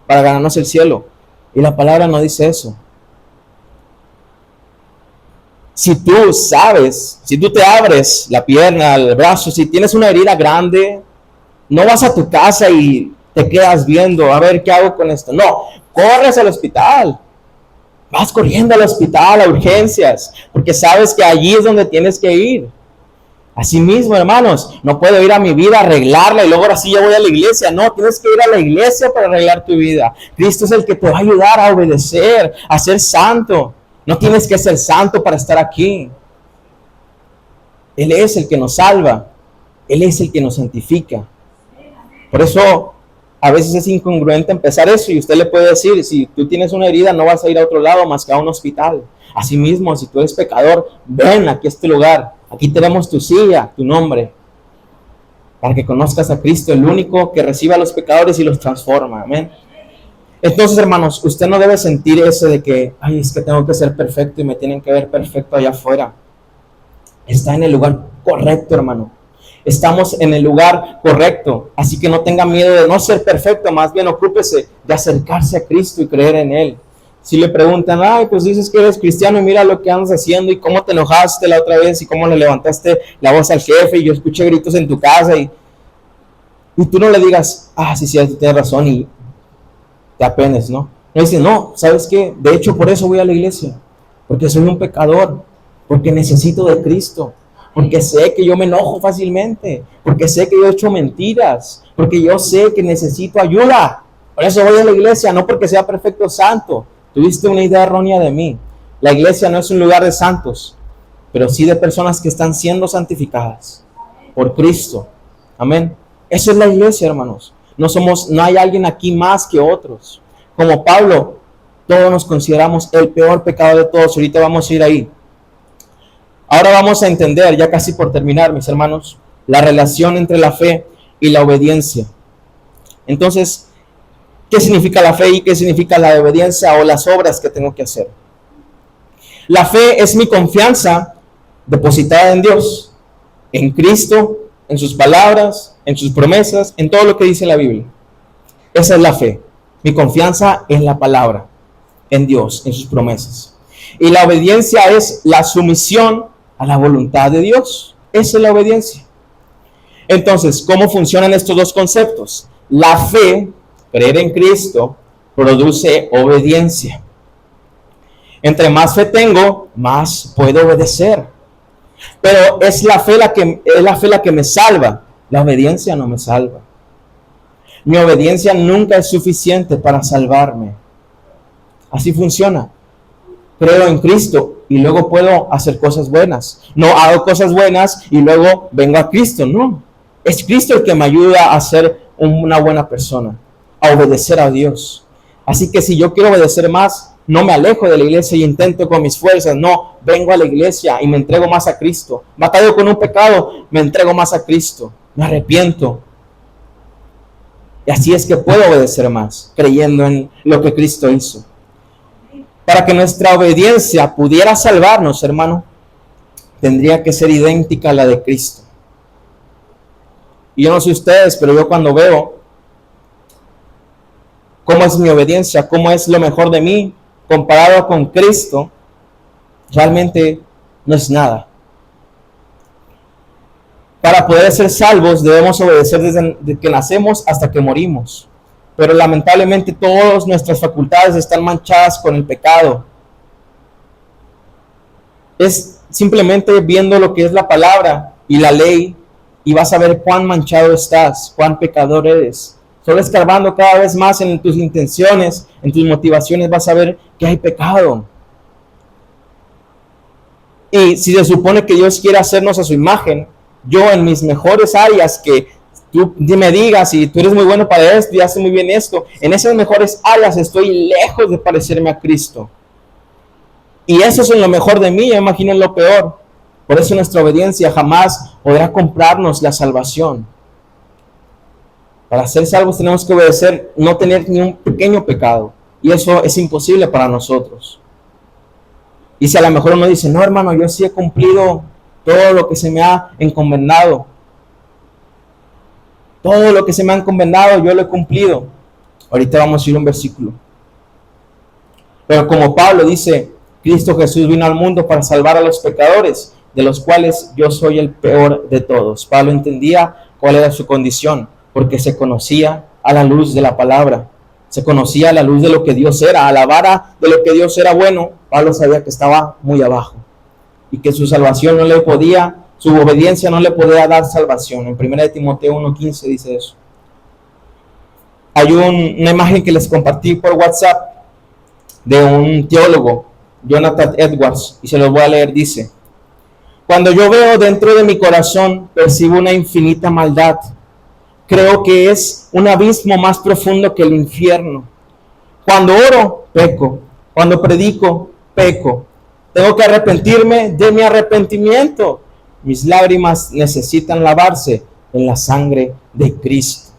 para ganarnos el cielo. Y la palabra no dice eso. Si tú sabes, si tú te abres la pierna, el brazo, si tienes una herida grande, no vas a tu casa y te quedas viendo, a ver qué hago con esto. No, corres al hospital. Vas corriendo al hospital, a urgencias, porque sabes que allí es donde tienes que ir. Así mismo, hermanos, no puedo ir a mi vida a arreglarla y luego ahora sí ya voy a la iglesia. No, tienes que ir a la iglesia para arreglar tu vida. Cristo es el que te va a ayudar a obedecer, a ser santo. No tienes que ser santo para estar aquí. Él es el que nos salva. Él es el que nos santifica. Por eso a veces es incongruente empezar eso y usted le puede decir, si tú tienes una herida no vas a ir a otro lado más que a un hospital. Asimismo, si tú eres pecador, ven aquí a este lugar. Aquí tenemos tu silla, tu nombre, para que conozcas a Cristo, el único que recibe a los pecadores y los transforma. Amén. Entonces, hermanos, usted no debe sentir eso de que, ay, es que tengo que ser perfecto y me tienen que ver perfecto allá afuera. Está en el lugar correcto, hermano. Estamos en el lugar correcto, así que no tenga miedo de no ser perfecto, más bien ocúpese de acercarse a Cristo y creer en Él. Si le preguntan, ay, pues dices que eres cristiano y mira lo que andas haciendo y cómo te enojaste la otra vez y cómo le levantaste la voz al jefe y yo escuché gritos en tu casa y tú no le digas, sí, tienes razón y te apenes, ¿no? No dice, no, ¿sabes qué? De hecho, por eso voy a la iglesia, porque soy un pecador, porque necesito de Cristo. Porque sé que yo me enojo fácilmente, porque sé que yo he hecho mentiras, porque yo sé que necesito ayuda. Por eso voy a la iglesia, no porque sea perfecto santo. Tuviste una idea errónea de mí. La iglesia no es un lugar de santos, pero sí de personas que están siendo santificadas por Cristo. Amén. Eso es la iglesia, hermanos. No hay alguien aquí más que otros. Como Pablo, todos nos consideramos el peor pecado de todos. Ahorita vamos a ir ahí. Ahora vamos a entender, ya casi por terminar, mis hermanos, la relación entre la fe y la obediencia. Entonces, ¿qué significa la fe y qué significa la obediencia o las obras que tengo que hacer? La fe es mi confianza depositada en Dios, en Cristo, en sus palabras, en sus promesas, en todo lo que dice la Biblia. Esa es la fe, mi confianza en la palabra, en Dios, en sus promesas. Y la obediencia es la sumisión a la voluntad de Dios. Esa es la obediencia. Entonces, ¿cómo funcionan estos dos conceptos? La fe, creer en Cristo, produce obediencia. Entre más fe tengo, más puedo obedecer. Pero es la fe la que me salva. La obediencia no me salva. Mi obediencia nunca es suficiente para salvarme. Así funciona. Creo en Cristo y luego puedo hacer cosas buenas. No hago cosas buenas y luego vengo a Cristo. No. Es Cristo el que me ayuda a ser una buena persona, a obedecer a Dios. Así que si yo quiero obedecer más, no me alejo de la iglesia y intento con mis fuerzas. No, vengo a la iglesia y me entrego más a Cristo. Batallo con un pecado, me entrego más a Cristo. Me arrepiento. Y así es que puedo obedecer más, creyendo en lo que Cristo hizo. Para que nuestra obediencia pudiera salvarnos, hermano, tendría que ser idéntica a la de Cristo. Y yo no sé ustedes, pero yo cuando veo cómo es mi obediencia, cómo es lo mejor de mí, comparado con Cristo, realmente no es nada. Para poder ser salvos debemos obedecer desde que nacemos hasta que morimos. Pero lamentablemente todas nuestras facultades están manchadas con el pecado. Es simplemente viendo lo que es la palabra y la ley y vas a ver cuán manchado estás, cuán pecador eres. Solo escarbando cada vez más en tus intenciones, en tus motivaciones, vas a ver que hay pecado. Y si se supone que Dios quiere hacernos a su imagen, yo en mis mejores áreas que tú me digas, y tú eres muy bueno para esto y haces muy bien esto, en esas mejores áreas estoy lejos de parecerme a Cristo. Y eso es en lo mejor de mí, imaginen lo peor. Por eso nuestra obediencia jamás podrá comprarnos la salvación. Para ser salvos tenemos que obedecer, no tener ni un pequeño pecado. Y eso es imposible para nosotros. Y si a lo mejor uno dice, no hermano, yo sí he cumplido todo lo que se me ha encomendado. Todo lo que se me ha encomendado, yo lo he cumplido. Ahorita vamos a ir a un versículo. Pero como Pablo dice, Cristo Jesús vino al mundo para salvar a los pecadores, de los cuales yo soy el peor de todos. Pablo entendía cuál era su condición, porque se conocía a la luz de la palabra. Se conocía a la luz de lo que Dios era, a la vara de lo que Dios era bueno. Pablo sabía que estaba muy abajo y que su salvación no le podía, su obediencia no le podía dar salvación. En 1 Timoteo 1:15 dice eso. Hay una imagen que les compartí por WhatsApp de un teólogo, Jonathan Edwards, y se los voy a leer. Dice: cuando yo veo dentro de mi corazón, percibo una infinita maldad. Creo que es un abismo más profundo que el infierno. Cuando oro, peco. Cuando predico, peco. Tengo que arrepentirme de mi arrepentimiento. Mis lágrimas necesitan lavarse en la sangre de Cristo.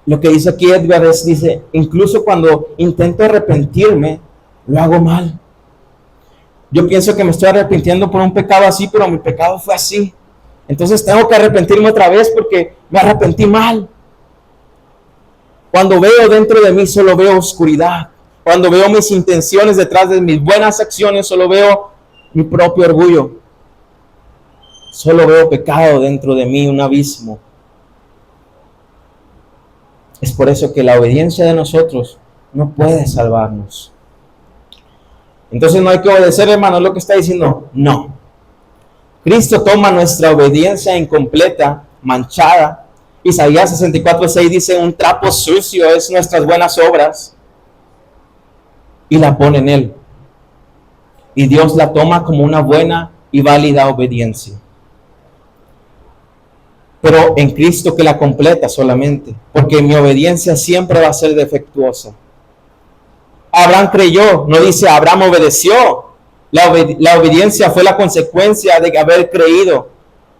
Lo que dice aquí Edwards, dice, incluso cuando intento arrepentirme, lo hago mal. Yo pienso que me estoy arrepintiendo por un pecado así, pero mi pecado fue así. Entonces tengo que arrepentirme otra vez porque me arrepentí mal. Cuando veo dentro de mí, solo veo oscuridad. Cuando veo mis intenciones detrás de mis buenas acciones, solo veo mi propio orgullo. Solo veo pecado dentro de mí, un abismo. Es por eso que la obediencia de nosotros no puede salvarnos. Entonces no hay que obedecer, hermano, lo que está diciendo. No. Cristo toma nuestra obediencia incompleta, manchada. Isaías 64:6 dice, un trapo sucio es nuestras buenas obras, y la pone en él. Y Dios la toma como una buena y válida obediencia. Pero en Cristo que la completa solamente, porque mi obediencia siempre va a ser defectuosa. Abraham creyó, no dice Abraham obedeció. La obediencia fue la consecuencia de haber creído.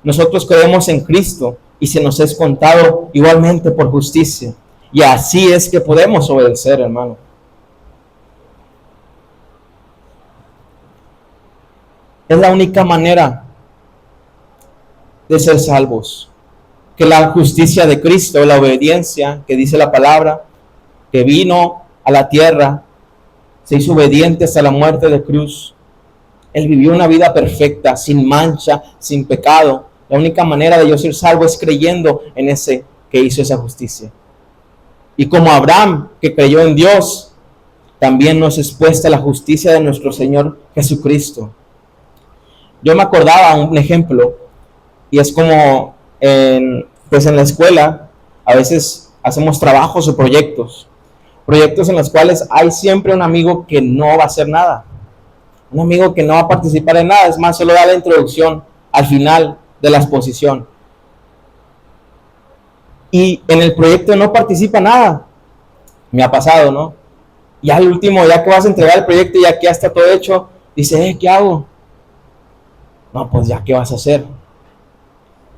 Nosotros creemos en Cristo y se nos es contado igualmente por justicia. Y así es que podemos obedecer, hermano. Es la única manera de ser salvos. Que la justicia de Cristo, la obediencia que dice la palabra, que vino a la tierra, se hizo obediente hasta la muerte de cruz. Él vivió una vida perfecta, sin mancha, sin pecado. La única manera de yo ser salvo es creyendo en ese que hizo esa justicia. Y como Abraham, que creyó en Dios, también nos es puesta la justicia de nuestro Señor Jesucristo. Yo me acordaba un ejemplo, y es como en la escuela, a veces hacemos trabajos o proyectos en los cuales hay siempre un amigo que no va a hacer nada. Un amigo que no va a participar en nada, es más, solo da la introducción al final de la exposición. Y en el proyecto no participa nada. Me ha pasado, ¿no? Y al último, ya que vas a entregar el proyecto, ya que ya está todo hecho, dice, ¿qué hago? No, pues ya, ¿qué vas a hacer?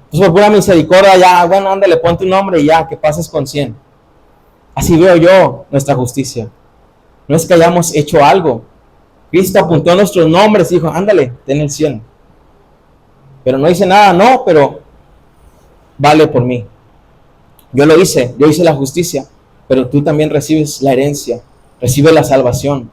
Entonces, por pura misericordia, ya, bueno, ándale, pon tu nombre y ya, que pases con 100. Así veo yo nuestra justicia. No es que hayamos hecho algo. Cristo apuntó nuestros nombres y dijo, ándale, ten el 100. Pero no hice nada, no, pero vale por mí. Yo lo hice, yo hice la justicia, pero tú también recibes la herencia, recibes la salvación.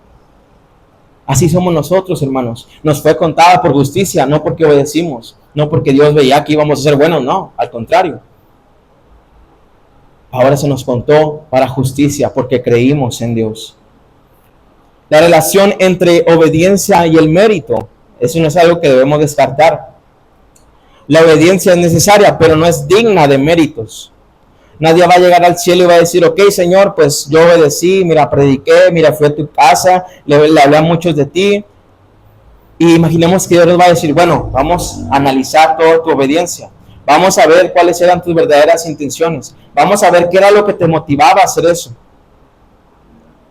Así somos nosotros, hermanos. Nos fue contada por justicia, no porque obedecimos, no porque Dios veía que íbamos a ser buenos, no, al contrario. Ahora se nos contó para justicia porque creímos en Dios. La relación entre obediencia y el mérito, eso no es algo que debemos descartar. La obediencia es necesaria, pero no es digna de méritos. Nadie va a llegar al cielo y va a decir, ok, Señor, pues yo obedecí, mira, prediqué, mira, fui a tu casa, le hablé a muchos de ti. Y imaginemos que Dios nos va a decir, bueno, vamos a analizar toda tu obediencia. Vamos a ver cuáles eran tus verdaderas intenciones. Vamos a ver qué era lo que te motivaba a hacer eso.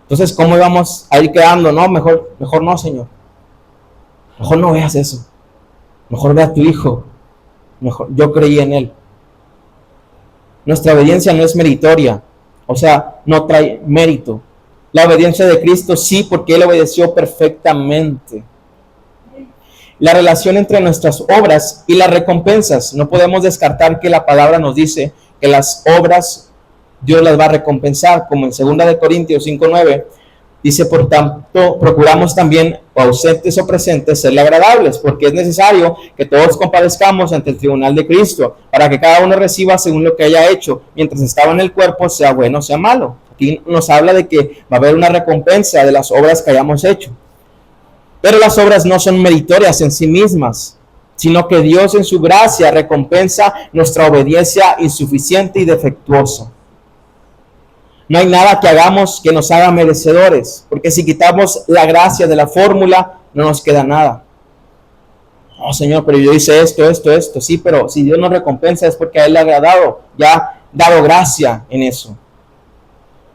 Entonces, ¿cómo íbamos a ir quedando? No, mejor no, Señor. Mejor no veas eso. Mejor ve a tu hijo. Mejor, yo creí en él. Nuestra obediencia no es meritoria, o sea, no trae mérito. La obediencia de Cristo sí, porque Él obedeció perfectamente. La relación entre nuestras obras y las recompensas. No podemos descartar que la palabra nos dice que las obras Dios las va a recompensar, como en 2 Corintios 5:9. Dice, por tanto, procuramos también, ausentes o presentes, serle agradables, porque es necesario que todos comparezcamos ante el tribunal de Cristo, para que cada uno reciba según lo que haya hecho, mientras estaba en el cuerpo, sea bueno o sea malo. Aquí nos habla de que va a haber una recompensa de las obras que hayamos hecho. Pero las obras no son meritorias en sí mismas, sino que Dios en su gracia recompensa nuestra obediencia insuficiente y defectuosa. No hay nada que hagamos que nos haga merecedores, porque si quitamos la gracia de la fórmula, no nos queda nada. No, Señor, pero yo hice esto. Sí, pero si Dios nos recompensa es porque a Él le ha agradado, ya ha dado gracia en eso.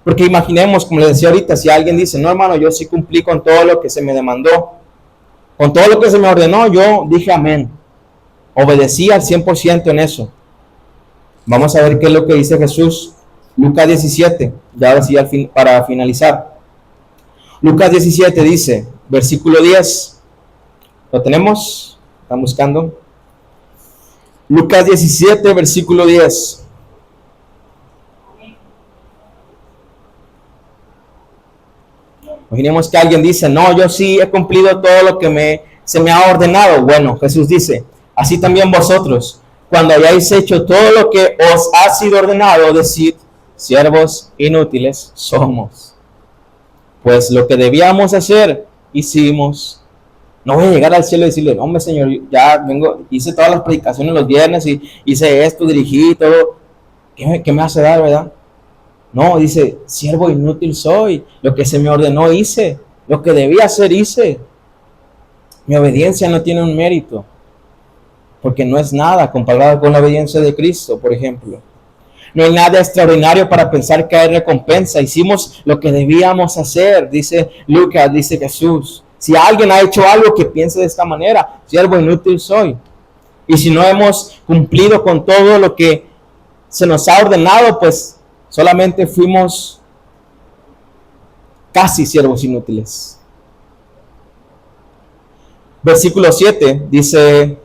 Porque imaginemos, como les decía ahorita, si alguien dice, no, hermano, yo sí cumplí con todo lo que se me demandó, con todo lo que se me ordenó, yo dije amén. Obedecí al 100% en eso. Vamos a ver qué es lo que dice Jesús. Lucas 17, ya ahora sí para finalizar. Lucas 17 dice, versículo 10. ¿Lo tenemos? ¿Están buscando? Lucas 17, versículo 10. Imaginemos que alguien dice, no, yo sí he cumplido todo lo que se me ha ordenado. Bueno, Jesús dice, así también vosotros, cuando hayáis hecho todo lo que os ha sido ordenado, decid, siervos inútiles somos. Pues lo que debíamos hacer, hicimos. No voy a llegar al cielo y decirle, hombre, Señor, ya vengo, hice todas las predicaciones los viernes y hice esto, dirigí todo. ¿Qué me hace dar, verdad? No, dice, siervo inútil soy. Lo que se me ordenó hice. Lo que debía hacer hice. Mi obediencia no tiene un mérito, porque no es nada comparado con la obediencia de Cristo, por ejemplo. No hay nada extraordinario para pensar que hay recompensa. Hicimos lo que debíamos hacer, dice Lucas, dice Jesús. Si alguien ha hecho algo, que piense de esta manera, siervo inútil soy. Y si no hemos cumplido con todo lo que se nos ha ordenado, pues solamente fuimos casi siervos inútiles. Versículo 7 dice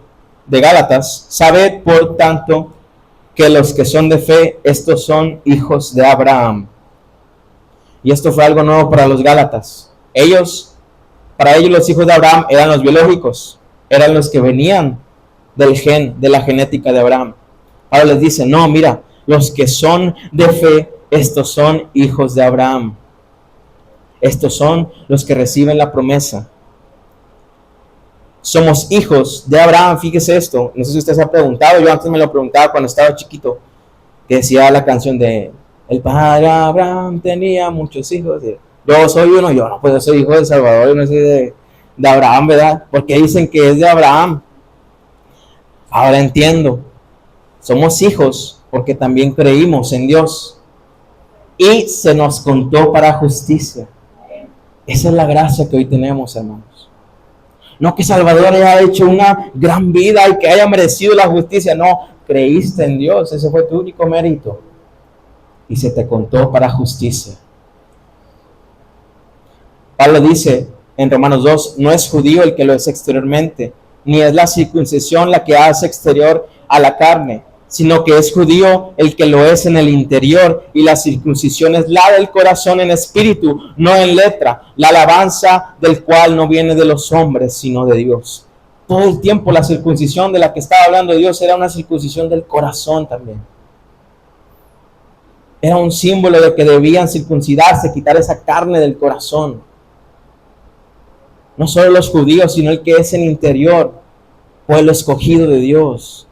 de Gálatas, sabed por tanto que los que son de fe, estos son hijos de Abraham. Y esto fue algo nuevo para los Gálatas. Para ellos los hijos de Abraham eran los biológicos, eran los que venían del gen, de la genética de Abraham. Ahora les dice, no, mira, los que son de fe, estos son hijos de Abraham. Estos son los que reciben la promesa. Somos hijos de Abraham, fíjese esto. No sé si usted se ha preguntado, yo antes me lo preguntaba cuando estaba chiquito, que decía la canción de el padre Abraham tenía muchos hijos. Yo soy uno, yo no, pues yo soy hijo de Salvador, yo no soy de Abraham, ¿verdad? Porque dicen que es de Abraham. Ahora entiendo, somos hijos porque también creímos en Dios y se nos contó para justicia. Esa es la gracia que hoy tenemos, hermanos. No que Salvador haya hecho una gran vida y que haya merecido la justicia. No, creíste en Dios. Ese fue tu único mérito. Y se te contó para justicia. Pablo dice en Romanos 2, no es judío el que lo es exteriormente, ni es la circuncisión la que hace exterior a la carne, sino que es judío el que lo es en el interior, y la circuncisión es la del corazón en espíritu, no en letra, la alabanza del cual no viene de los hombres, sino de Dios. Todo el tiempo la circuncisión de la que estaba hablando Dios era una circuncisión del corazón también. Era un símbolo de que debían circuncidarse, quitar esa carne del corazón. No solo los judíos, sino el que es en interior, pueblo escogido de Dios.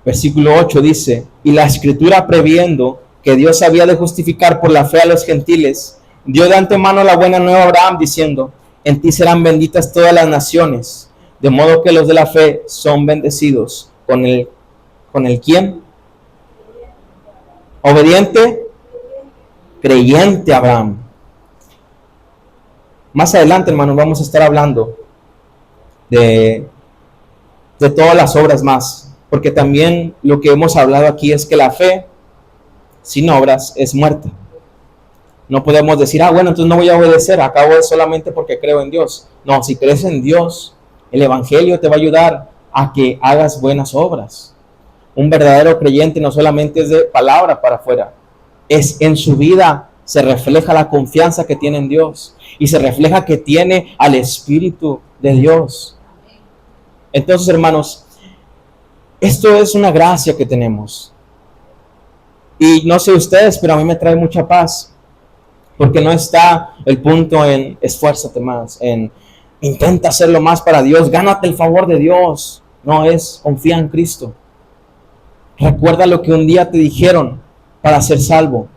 Versículo 8 dice, y la escritura previendo que Dios había de justificar por la fe a los gentiles, dio de antemano la buena nueva a Abraham diciendo, en ti serán benditas todas las naciones, de modo que los de la fe son bendecidos. ¿Con el quién? Obediente, creyente Abraham. Más adelante, hermanos, vamos a estar hablando de todas las obras más, porque también lo que hemos hablado aquí es que la fe sin obras es muerta. No podemos decir, bueno, entonces no voy a obedecer, acabo de solamente porque creo en Dios. No, si crees en Dios, el Evangelio te va a ayudar a que hagas buenas obras. Un verdadero creyente no solamente es de palabra para afuera, es en su vida se refleja la confianza que tiene en Dios y se refleja que tiene al Espíritu de Dios. Entonces, hermanos, esto es una gracia que tenemos. Y no sé ustedes, pero a mí me trae mucha paz. Porque no está el punto en esfuérzate más, en intenta hacerlo más para Dios, gánate el favor de Dios. No, es confía en Cristo. Recuerda lo que un día te dijeron para ser salvo.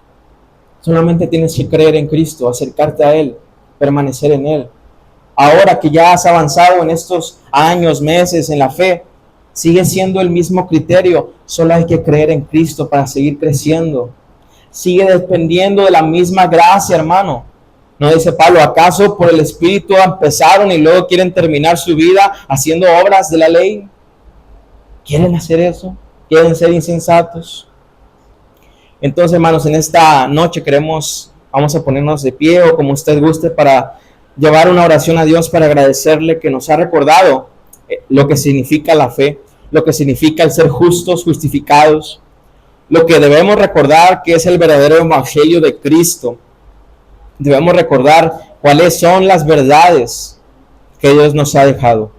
Solamente tienes que creer en Cristo, acercarte a Él, permanecer en Él. Ahora que ya has avanzado en estos años, meses en la fe, sigue siendo el mismo criterio. Solo hay que creer en Cristo para seguir creciendo. Sigue dependiendo de la misma gracia, hermano. No dice Pablo, ¿acaso por el Espíritu empezaron y luego quieren terminar su vida haciendo obras de la ley? ¿Quieren hacer eso? ¿Quieren ser insensatos? Entonces, hermanos, en esta noche vamos a ponernos de pie o como usted guste para llevar una oración a Dios para agradecerle que nos ha recordado lo que significa la fe, lo que significa el ser justos, justificados, lo que debemos recordar que es el verdadero evangelio de Cristo. Debemos recordar cuáles son las verdades que Dios nos ha dejado.